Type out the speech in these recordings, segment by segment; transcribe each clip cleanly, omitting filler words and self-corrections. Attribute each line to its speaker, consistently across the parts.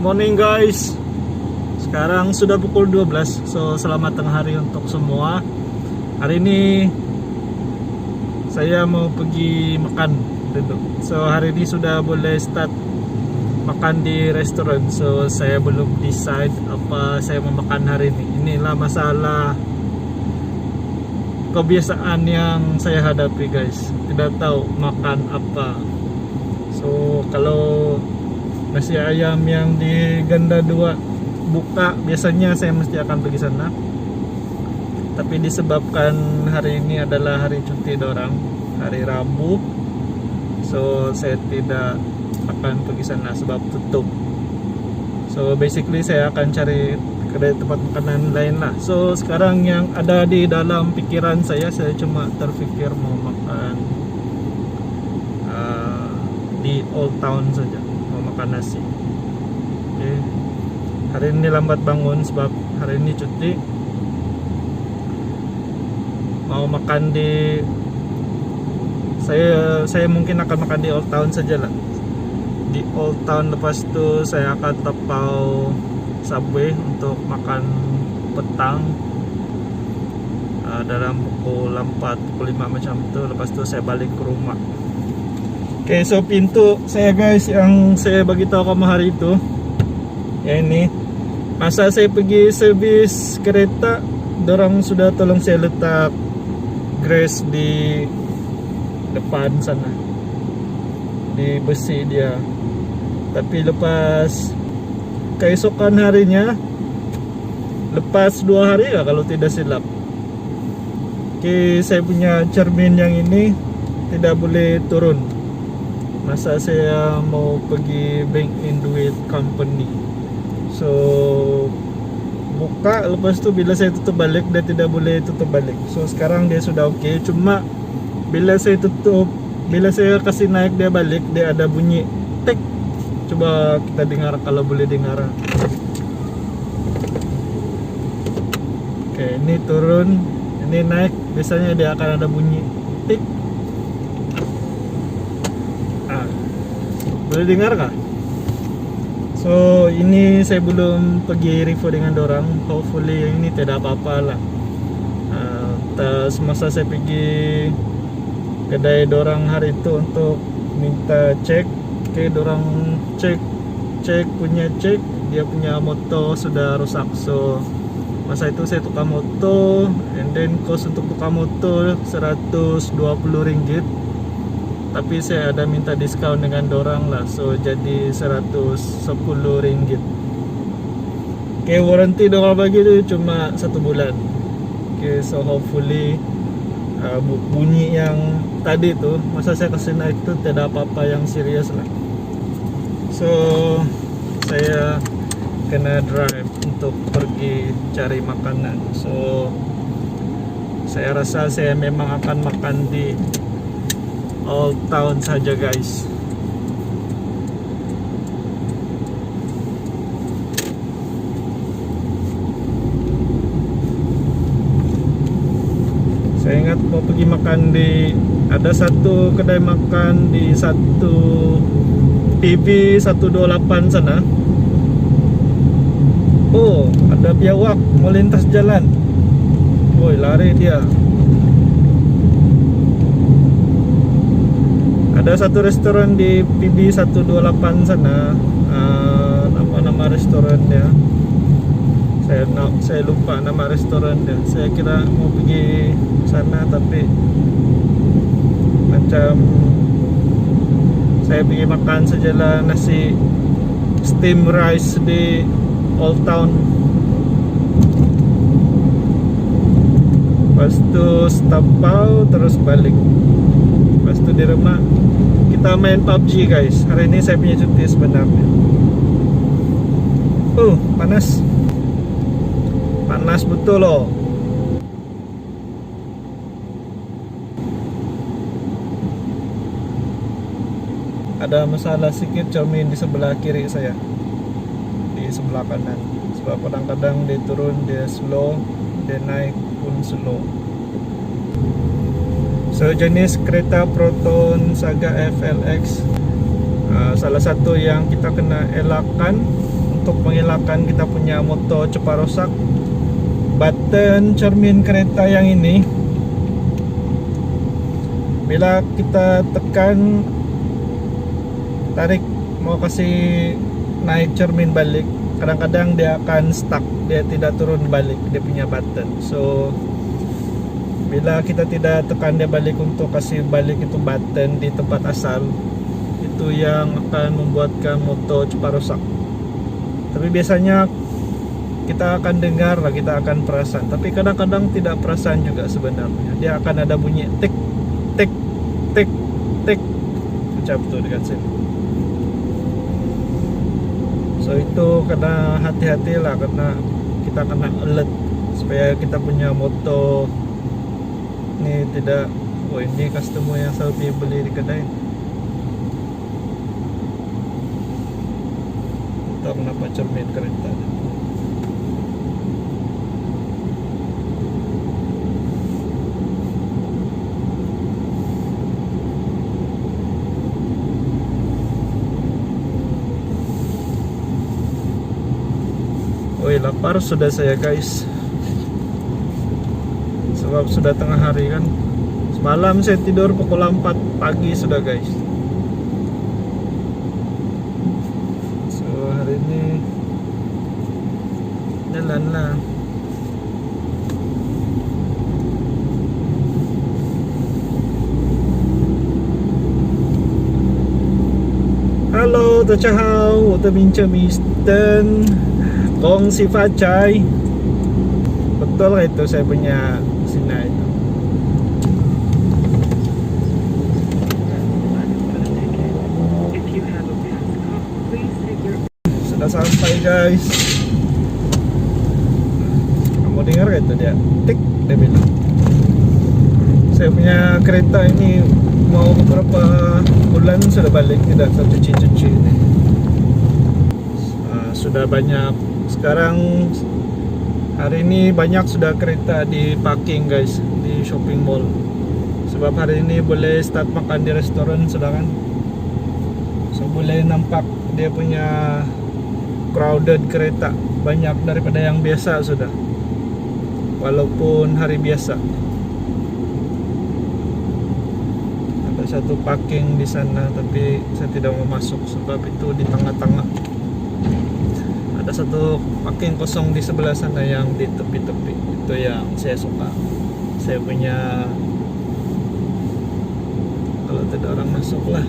Speaker 1: morning guys. Sekarang sudah pukul 12. So selamat tengah hari untuk semua. Hari ini saya mau pergi makan dulu. So hari ini sudah boleh start makan di restoran. So saya belum decide apa saya mau makan hari ini. Inilah masalah kebiasaan yang saya hadapi guys. Tidak tahu makan apa. So kalau nasi ayam yang di Ganda 2 buka, biasanya saya mesti akan pergi sana. Tapi disebabkan hari ini adalah hari cuti dorang, hari Rabu, so saya tidak akan pergi sana sebab tutup. So basically saya akan cari kedai tempat makanan lain lah. So sekarang yang ada di dalam pikiran saya cuma terfikir mau makan di Old Town saja, mau makan nasi. Okay. Hari ini lambat bangun sebab hari ini cuti. Mau makan di saya mungkin akan makan di Old Town saja lah. Di Old Town, lepas tu saya akan tapau Subway untuk makan petang dalam pukul 4, pukul 5 macam tu. Lepas tu saya balik ke rumah. Okay, so pintu saya guys yang saya bagi tahu kamu hari itu, ya ini. Masa saya pergi servis kereta, dorang sudah tolong saya letak grass di depan sana, di besi dia. Tapi lepas keesokan harinya, lepas 2 hari lah kalau tidak silap, saya punya cermin yang ini tidak boleh turun. Masa saya mau pergi bank in duit company, so buka, lepas tu bila saya tutup balik dia tidak boleh tutup balik. So sekarang dia sudah oke. Cuma bila saya tutup, bila saya kasih naik dia balik, dia ada bunyi tek. Coba kita dengar kalau boleh dengar. Oke, ini turun, ini naik, biasanya dia akan ada bunyi tik. Boleh dengar kah? So ini saya belum pergi review dengan dorang. Hopefully ini tidak apa-apa lah. Semasa saya pergi kedai dorang hari itu untuk minta cek, dorang cek dia punya motor sudah rusak. So masa itu saya tukar motor, and then cost untuk tukar motor Rp120. Tapi saya ada minta diskon dengan dorang lah, so jadi Rp110. Warranty dorang bagi tu cuma 1 bulan. So hopefully bunyi yang tadi tu masa saya kasih naik tu tidak apa-apa yang serius lah. So saya kena drive untuk pergi cari makanan. So saya rasa saya memang akan makan di Old Town saja guys. Saya ingat mau pergi makan di, ada satu kedai makan di satu PB 128 sana. Oh, ada biawak mau lintas jalan. Woi, lari dia. Ada satu restoran di PB 128 sana. Nama restoran dia, saya lupa nama restoran dia. Saya kira mau pergi sana, tapi macam saya pergi makan sajalah nasi steam rice di Old Town. Lepas tu stapau terus balik. Lepas tu di rumah kita main PUBG guys. Hari ini saya punya cuti sebenarnya. Panas. Panas betul loh. Ada masalah sedikit cermin di sebelah kiri saya, di sebelah kanan. Sebab kadang-kadang dia turun dia slow, dia naik pun slow. So jenis kereta Proton Saga FLX, salah satu yang kita kena elakkan untuk menghilangkan kita punya motor cepat rusak. Button cermin kereta yang ini, bila kita tekan tarik mau kasih naik cermin balik, kadang-kadang dia akan stuck, dia tidak turun balik dia punya button. So bila kita tidak tekan dia balik untuk kasih balik itu button di tempat asal, itu yang akan membuatkan motor cepat rusak. Tapi biasanya kita akan dengar, kita akan perasan, tapi kadang-kadang tidak perasan juga sebenarnya. Dia akan ada bunyi tik tik tik tik macam tu dekat sini. So itu kena hati-hatilah, karena kita kena alert supaya kita punya motor ni tidak, oh ini customer yang selalu beli di kedai. Entah kenapa cermin kereta. Oi, lapar sudah saya guys, sebab sudah tengah hari kan. Semalam saya tidur pukul 4 pagi sudah guys. So hari ini jalan lah. Halo, 大家好，我的名叫 Mr. Kong si Facai. Betul lah itu saya punya Sina itu. Sudah sampai guys. Kamu dengar gak itu dia? Tik, dia bilang. Saya punya kereta ini mau beberapa bulan sudah balik, tidak tercuci-cuci ini. Sudah banyak. Sekarang hari ini banyak sudah kereta di parking guys di shopping mall. Sebab hari ini boleh start makan di restoran sudah kan. So boleh nampak dia punya crowded kereta banyak daripada yang biasa sudah. Walaupun hari biasa. Ada satu parking di sana tapi saya tidak mau masuk sebab itu di tengah-tengah. Ada satu parking kosong di sebelah sana yang di tepi-tepi, itu yang saya suka. Saya punya, kalau tidak orang masuk lah.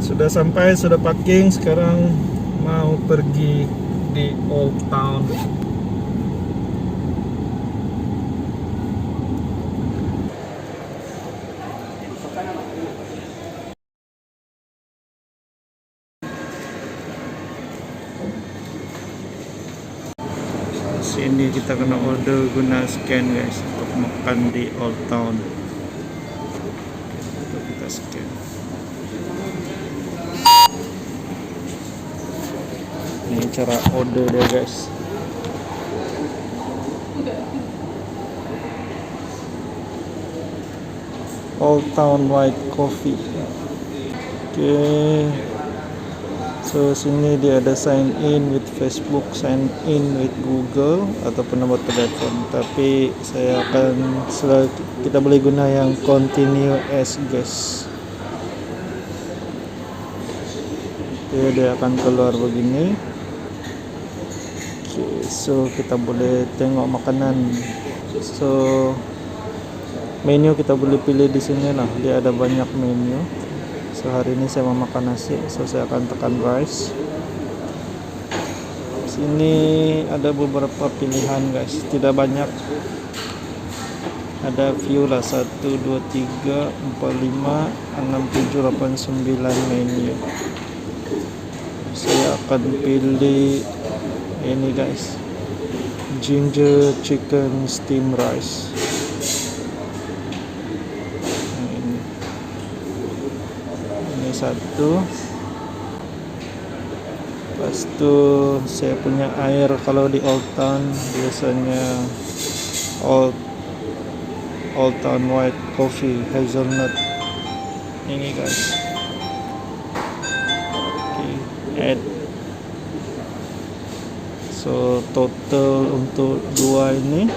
Speaker 1: Sudah sampai, sudah parking. Sekarang mau pergi di Old Town. Sini kita kena order guna scan guys untuk makan di Old Town. Untuk kita scan. Ini cara order dia guys. Old Town White Coffee. Oke. So sini dia ada sign in with Facebook, sign in with Google ataupun nomor telepon. Tapi saya akan kita boleh guna yang continue as guest. Oke, dia akan keluar begini. So kita boleh tengok makanan. So menu kita boleh pilih di sini lah. Dia ada banyak menu. So hari ini saya mau makan nasi. So saya akan tekan rice. Sini ada beberapa pilihan guys, tidak banyak. Ada view lah 1, 2, 3, 4, 5, 6, 7, 8, 9 menu. Saya akan pilih ini guys, ginger chicken steam rice. Ini satu. Lepas tu saya punya air kalau di Old Town biasanya Old Town white coffee hazelnut. Ini guys. Okay, add. So total untuk dua ini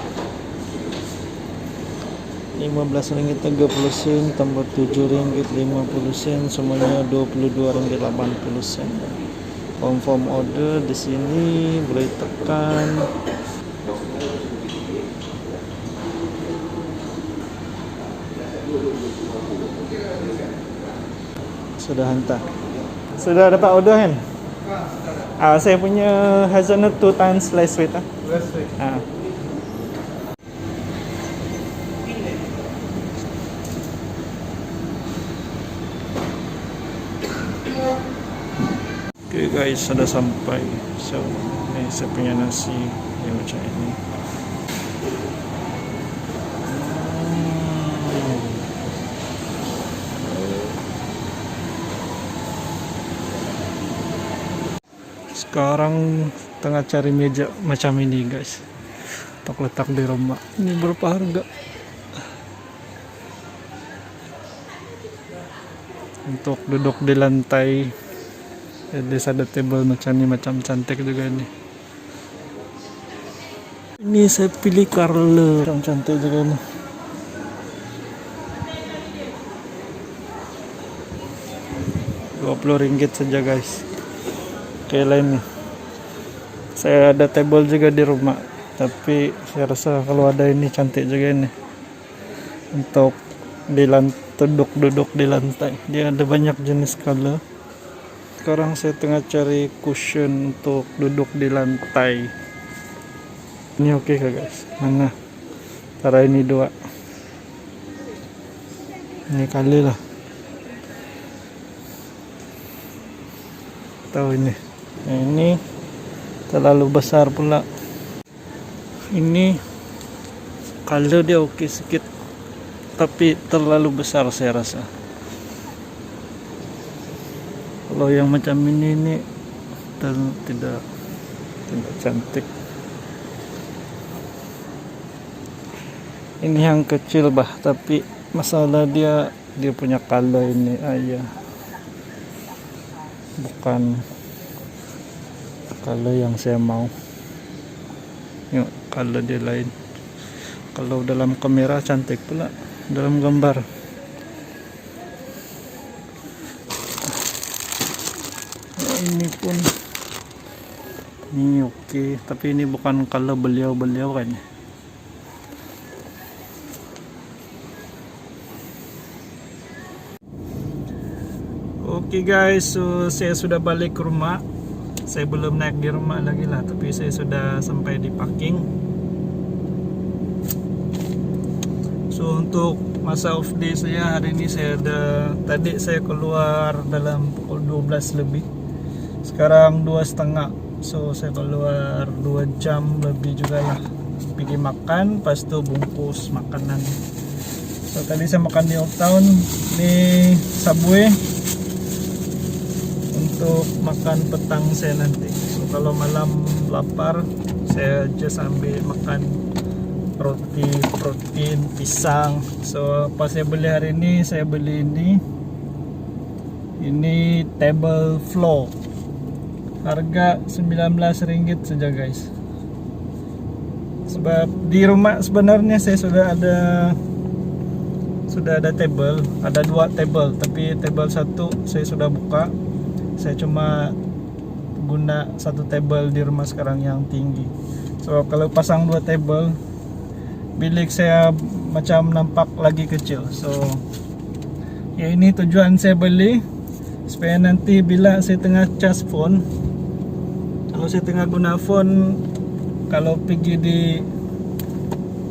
Speaker 1: RM15.30 tambah RM7.50, semuanya RM22.80. Confirm order di sini, boleh tekan. Sudah hantar. Sudah dapat order kan? Saya punya hazelnut 2 times less sweet ah.
Speaker 2: Less sweet.
Speaker 1: Okay guys, sudah sampai. So, ini saya punya nasi yang macam ini. Sekarang tengah cari meja macam ini guys, untuk letak di rumah. Ini berapa harga? Untuk duduk di lantai. Jadi ada table macam ni, macam cantik juga ini. Ini saya pilih Carle, yang cantik juga ini. RM20 saja guys. Oke, lain nih. Saya ada table juga di rumah, tapi saya rasa kalau ada ini cantik juga ini. Untuk di duduk di lantai. Dia ada banyak jenis color. Sekarang saya tengah cari cushion untuk duduk di lantai. Ini oke kah guys? Mana? Tara ini 2. Ini kali lah. Tahu ini. Ini terlalu besar pula. Ini color dia oke sedikit, tapi terlalu besar saya rasa. Kalau yang macam ini tidak cantik. Ini yang kecil bah, tapi masalah dia punya color ini bukan color yang saya mau. Yuk, color dia lain. Kalau dalam kamera cantik pula, dalam gambar. Ini pun ini oke, tapi ini bukan color beliau kan. Oke guys, so saya sudah balik ke rumah. Saya belum naik di rumah lagi lah, tapi saya sudah sampai di parking. So untuk masa off day saya hari ini, tadi saya keluar dalam pukul 12 lebih. Sekarang 2:30. So saya keluar 2 jam lebih juga lah. Pergi makan, pas tu bungkus makanan. So tadi saya makan di Old Town, di Subway, untuk makan petang saya nanti. So kalau malam lapar, saya just ambil makan protein, pisang. So apa saya beli hari ini? Saya beli ini table floor. Harga RM19 saja guys. Sebab di rumah sebenarnya saya sudah ada table, ada 2 table, tapi table 1 saya sudah buka. Saya cuma guna 1 table di rumah sekarang yang tinggi. So kalau pasang 2 table, bilik saya macam nampak lagi kecil. So ya ini tujuan saya beli, supaya nanti bila saya tengah charge phone, Kalau saya tengah guna phone, kalau pergi di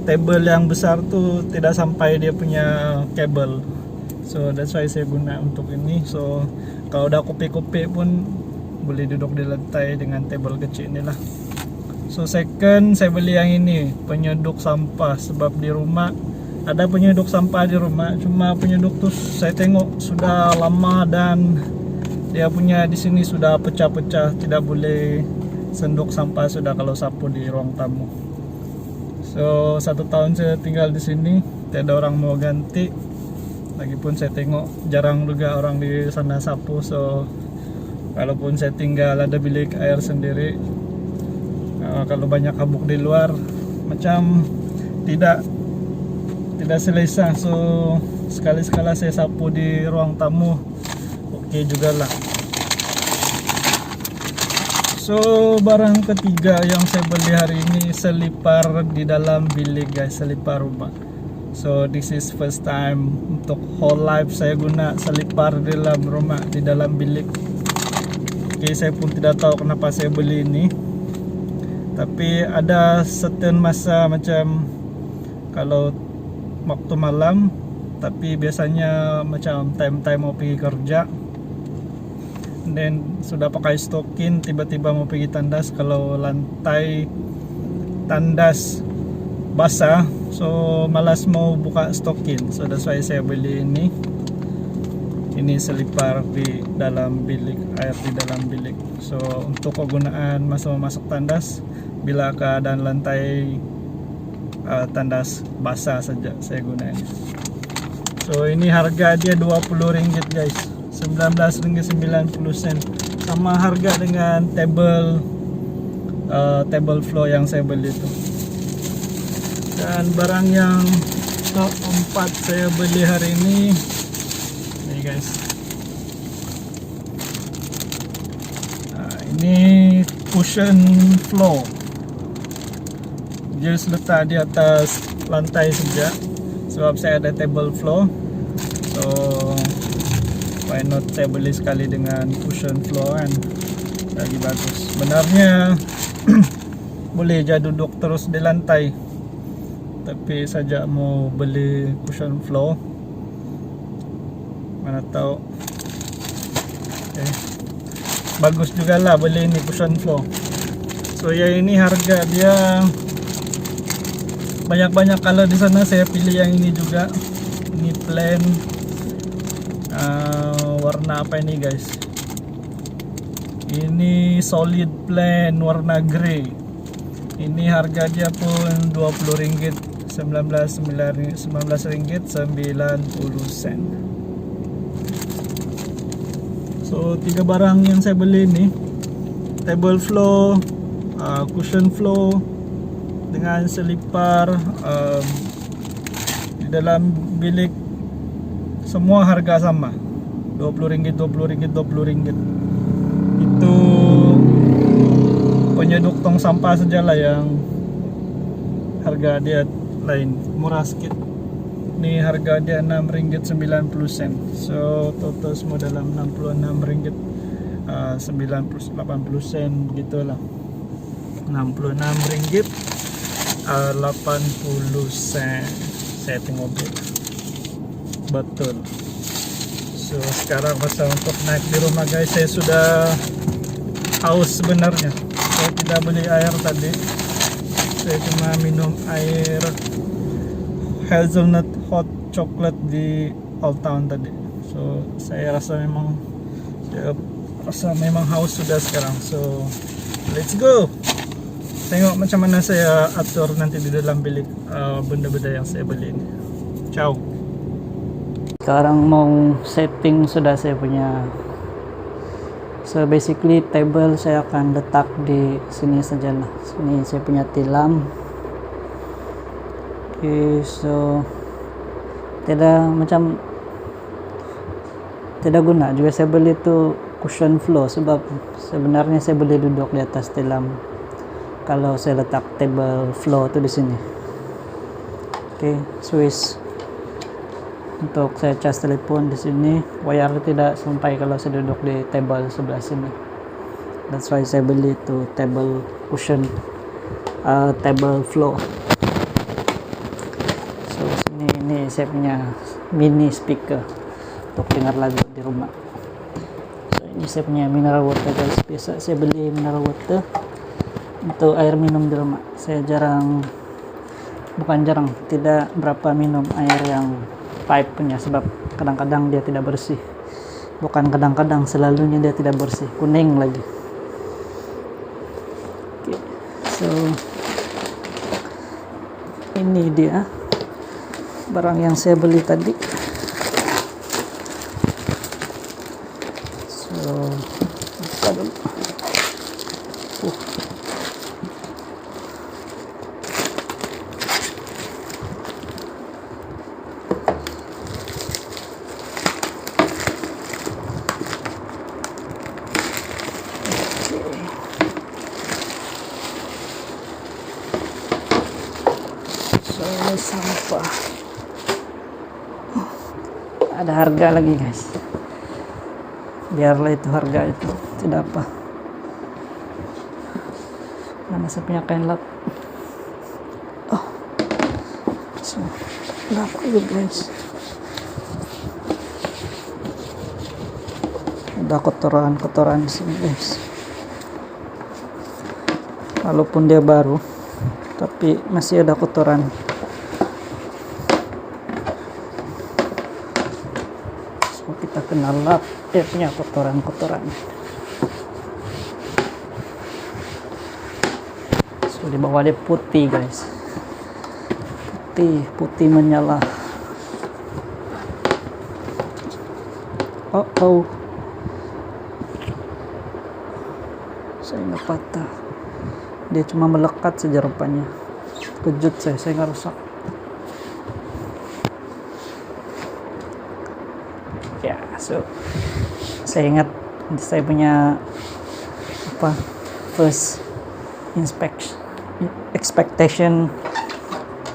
Speaker 1: table yang besar tuh tidak sampai dia punya kabel. So that's why saya guna untuk ini. So kalau udah kopi-kopi pun boleh duduk di lantai dengan table kecil ini lah. So second, saya beli yang ini, penyeduk sampah. Sebab di rumah ada penyeduk sampah di rumah, cuma penyeduk tuh saya tengok sudah lama dan dia punya di sini sudah pecah-pecah, tidak boleh senduk sampah sudah kalau sapu di ruang tamu. So 1 tahun saya tinggal di sini, tidak ada orang mau ganti. Lagipun saya tengok jarang juga orang di sana sapu. So kalaupun saya tinggal ada bilik air sendiri, kalau banyak habuk di luar macam tidak selesa. So sekali-sekala saya sapu di ruang tamu, oke juga lah. So barang ketiga yang saya beli hari ini, selipar di dalam bilik guys, selipar rumah. So this is first time untuk whole life saya guna selipar di dalam rumah, di dalam bilik. Oke, saya pun tidak tahu kenapa saya beli ini. Tapi ada certain masa macam kalau waktu malam, tapi biasanya macam time-time mau pergi kerja, dan sudah pakai stokin, tiba-tiba mau pergi tandas, kalau lantai tandas basah, so malas mau buka stokin. So that's why saya beli ini selipar di dalam bilik, air di dalam bilik. So untuk kegunaan masuk tandas bila keadaan lantai tandas basah saja saya gunakan. So ini harga dia Rp20 guys, Rp19.90, sama harga dengan table floor yang saya beli itu. Dan barang yang keempat saya beli hari ini guys, ini cushion floor. Just letak di atas lantai saja, sebab saya ada table floor. So why not saya beli sekali dengan cushion floor kan, lagi bagus. Sebenarnya boleh je duduk terus di lantai, tapi saja mau beli cushion floor, mana tahu. Bagus juga lah beli ini cushion floor. So ya ini harga dia banyak-banyak. Kalau di sana saya pilih yang ini juga, ini plain, warna apa ini guys, ini solid plain warna grey. Ini harga dia pun Rp20, Rp19.90. So 3 barang yang saya beli ini, table floor, cushion floor dengan selipar di dalam bilik, semua harga sama, Rp20. Itu penyeduk tong sampah sajalah yang harga dia lain, murah sedikit. Ini harga dia Rp6.90. So total semua dalam Rp66, 80 gitulah. Rp66.80. Saya tengok betul. So sekarang masa untuk naik di rumah guys, saya sudah haus sebenarnya. Saya tidak beli air tadi, saya cuma minum air hazelnut hot chocolate di Old Town tadi. So saya rasa memang haus sudah sekarang. So let's go. Tengok macam mana saya atur nanti di dalam bilik benda-benda yang saya beli ini. Ciao. Sekarang mau setting sudah saya punya. So basically table saya akan letak di sini saja lah. Sini saya punya tilam. Okay, so tidak guna juga saya beli tu cushion floor, sebab sebenarnya saya boleh duduk di atas tilam kalau saya letak table floor tu di sini. Okay, switch untuk saya cas telefon di sini. Wire tidak sampai kalau saya duduk di table sebelah sini.
Speaker 2: That's why saya beli itu table cushion, table floor. So ini saya punya mini speaker untuk dengar lagu di rumah. So ini saya punya mineral water guys. Biasa saya beli mineral water untuk air minum di rumah. Saya tidak berapa minum air yang pipe punya, sebab kadang-kadang dia tidak bersih. Bukan kadang-kadang, selalunya dia tidak bersih, kuning lagi. Okay. So ini dia barang yang saya beli tadi. So buka dulu. So ini sampah. Ada harga lagi guys. Biarlah itu harga itu, tidak apa. Mana saya punya kain lap? Oh, so lap dulu guys. Ada kotoran di sini guys. Walaupun dia baru, tapi masih ada kotoran. So kita kena lap dia punya kotoran. So di bawah dia putih guys, putih menyala. Oh saya nggak patah, dia cuma melekat saja rupanya. Kejut saya nggak rusak. Ya, so saya ingat saya punya first expectation.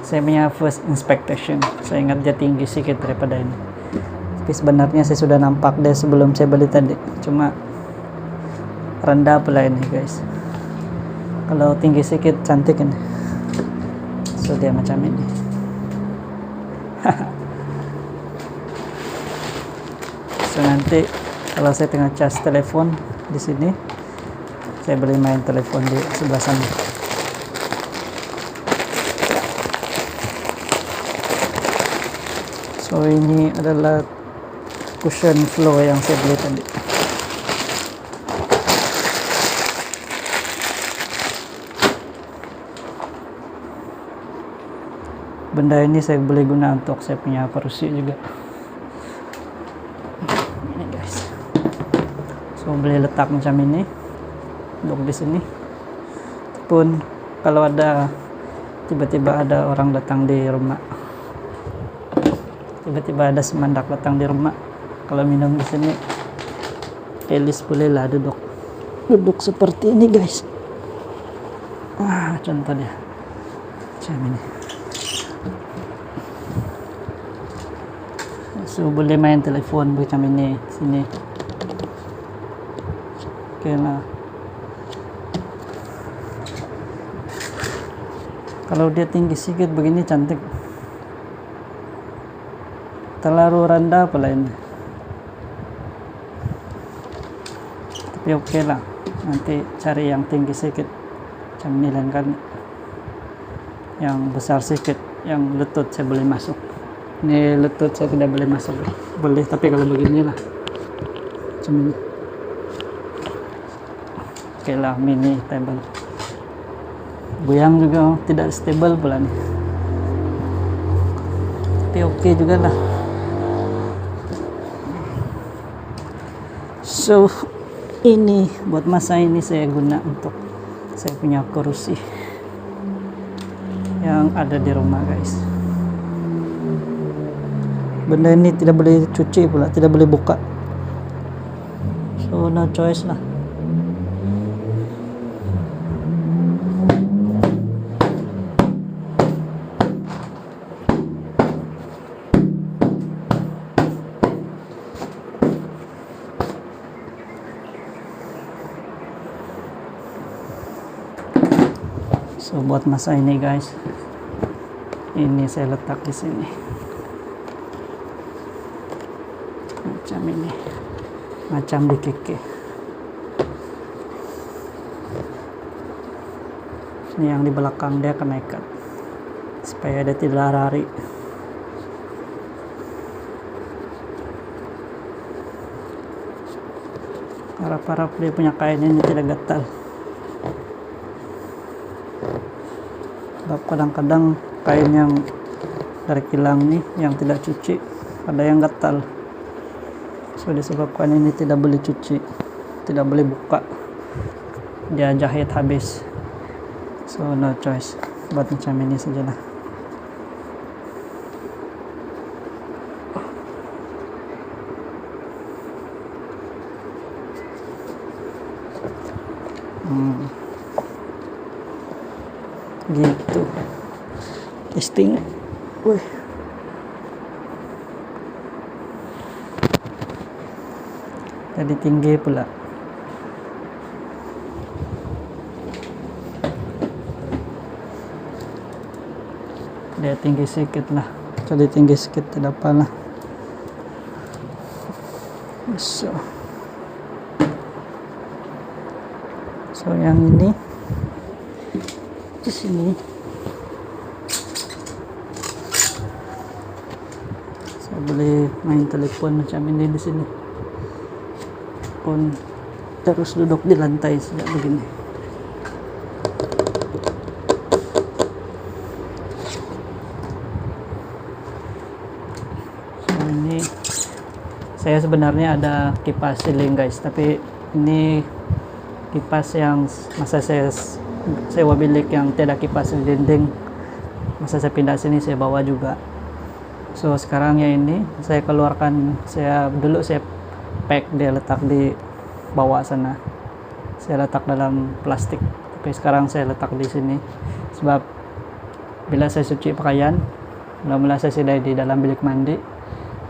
Speaker 2: Saya punya first inspection, saya ingat dia tinggi sedikit daripada ini, tapi sebenarnya saya sudah nampak dia sebelum saya beli tadi, cuma rendah pula ini guys. Kalau tinggi sedikit cantik ini. So dia macam ini. So nanti kalau saya tengah cas telepon di sini, saya boleh main telepon di sebelah sana. So ini adalah cushion floor yang saya beli tadi. Benda ini saya boleh guna untuk saya punya kursi juga. Ini guys. So boleh letak macam ini, duduk di sini. Pun kalau tiba-tiba ada orang datang di rumah, tiba-tiba ada semandak datang di rumah, kalau minum di sini, Elis bolehlah duduk seperti ini guys. Contoh dia macam ini. So boleh main telepon macam ini sini. Okay lah. Kalau dia tinggi sedikit begini cantik. Terlalu rendah pula ini. Tapi oke lah. Nanti cari yang tinggi sedikit. Macam ini lain kali. Yang besar sedikit, yang lutut saya boleh masuk. Ini lutut saya tidak boleh masuk. Boleh, tapi kalau beginilah macam ini. Oke lah, mini table. Goyang juga tidak stable pula nih. Tapi oke juga lah. So ini buat masa ini saya guna untuk saya punya kursi yang ada di rumah guys. Benda ini tidak boleh cuci pula, tidak boleh buka. So no choice lah. So buat masa ini guys, ini saya letak di sini macam ini, macam di keke. Ini yang di belakang dia kena ikat supaya dia tidak lari. Harap-harap dia punya kain ini tidak gatal. Sebab kadang-kadang kain yang dari kilang nih yang tidak cuci ada yang gatal. So disebabkan ini tidak boleh cuci, tidak boleh buka, dia jahit habis. So no choice, buat macam ini sajalah. Gitu testing. Wih, jadi tinggi pula. Dia tinggi sedikit lah, jadi tinggi sedikit tidak apa lah. So yang ini di sini saya boleh main telepon macam ini di sini pun terus duduk di lantai sejak begini. So ini saya sebenarnya ada kipas ceiling guys, tapi ini kipas yang masa saya sewa bilik yang tidak kipas di dinding, masa saya pindah sini saya bawa juga. So sekarang ya ini saya keluarkan, saya pack, dia letak di bawah sana, saya letak dalam plastik, tapi sekarang saya letak di sini sebab bila saya cuci pakaian, mula-mula saya sidai di dalam bilik mandi.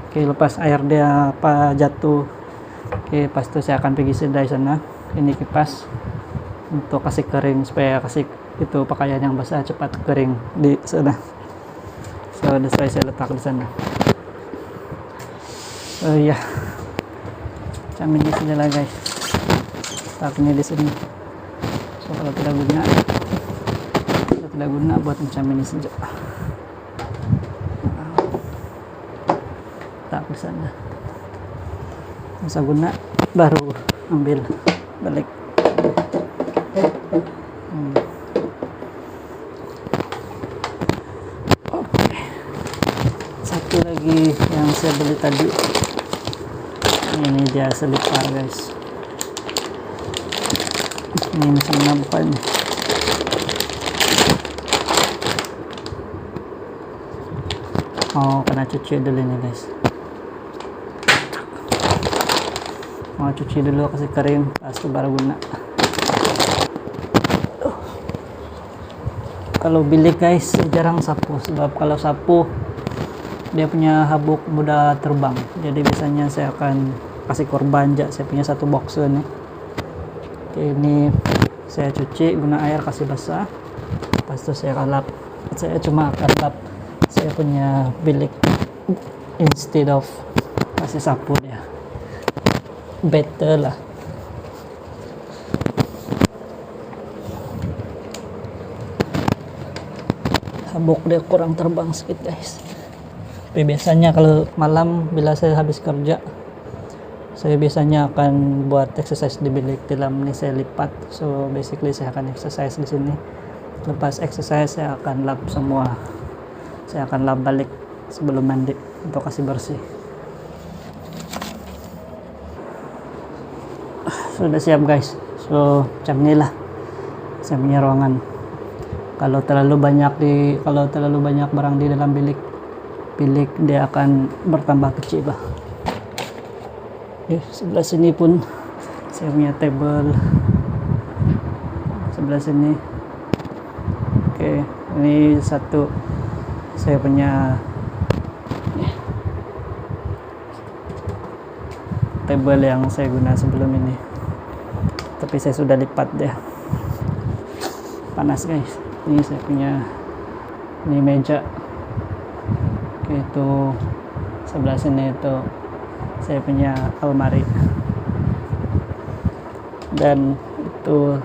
Speaker 2: Oke, lepas air dia jatuh, oke, pas itu saya akan pergi sidai sana. Ini kipas untuk kasih kering supaya kasih itu pakaian yang basah cepat kering di sana. So saya letak di sana. Oh iya, macam ini saja lah guys. Letaknya di sini. So kalau tidak guna buat macam ini saja. Letak di sana. Masa guna baru ambil balik. Oke. Satu lagi yang saya beli tadi, ini dia selipar guys. Ini masih nampak nih. Oh, kena cuci dulu nih guys. Mau cuci dulu, kasih kering, pas itu baru guna. Kalau bilik guys jarang sapu, sebab kalau sapu dia punya habuk mudah terbang. Jadi biasanya saya akan kasih korban aja. Saya punya satu box nih. Oke, ini saya cuci guna air, kasih basah, pas itu saya lap. Saya cuma akan lap saya punya bilik instead of kasih sapu dia. Better lah. Habuk dia kurang terbang sedikit guys. Tapi biasanya kalau malam bila saya habis kerja, saya biasanya akan buat exercise di bilik. Tilam ini saya lipat. So basically saya akan exercise di sini. Lepas exercise saya akan lap semua. Saya akan lap balik sebelum mandi untuk kasih bersih. Sudah siap guys. So macam inilah saya punya ruangan. Kalau terlalu banyak barang di dalam bilik dia akan bertambah kecil lah. Sebelah sini pun saya punya table, sebelah sini. Oke, ini satu saya punya table yang saya guna sebelum ini, tapi saya sudah lipat dia. Panas guys. Ini saya punya ini meja. Oke, itu sebelah sini itu saya punya almari. Dan itu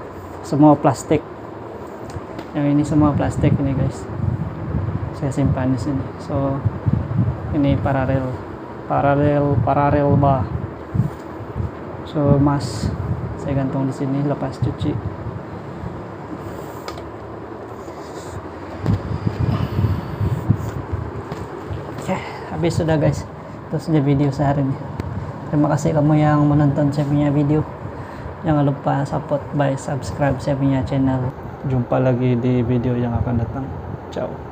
Speaker 2: semua plastik. Yang ini semua plastik ini guys. Saya simpan di sini. So ini paralel bah. So mas saya gantung di sini lepas cuci. Oke, habis sudah guys. Itu saja video sehari ini. Terima kasih kamu yang menonton saya punya video. Jangan lupa support by subscribe saya punya channel. Jumpa lagi di video yang akan datang. Ciao.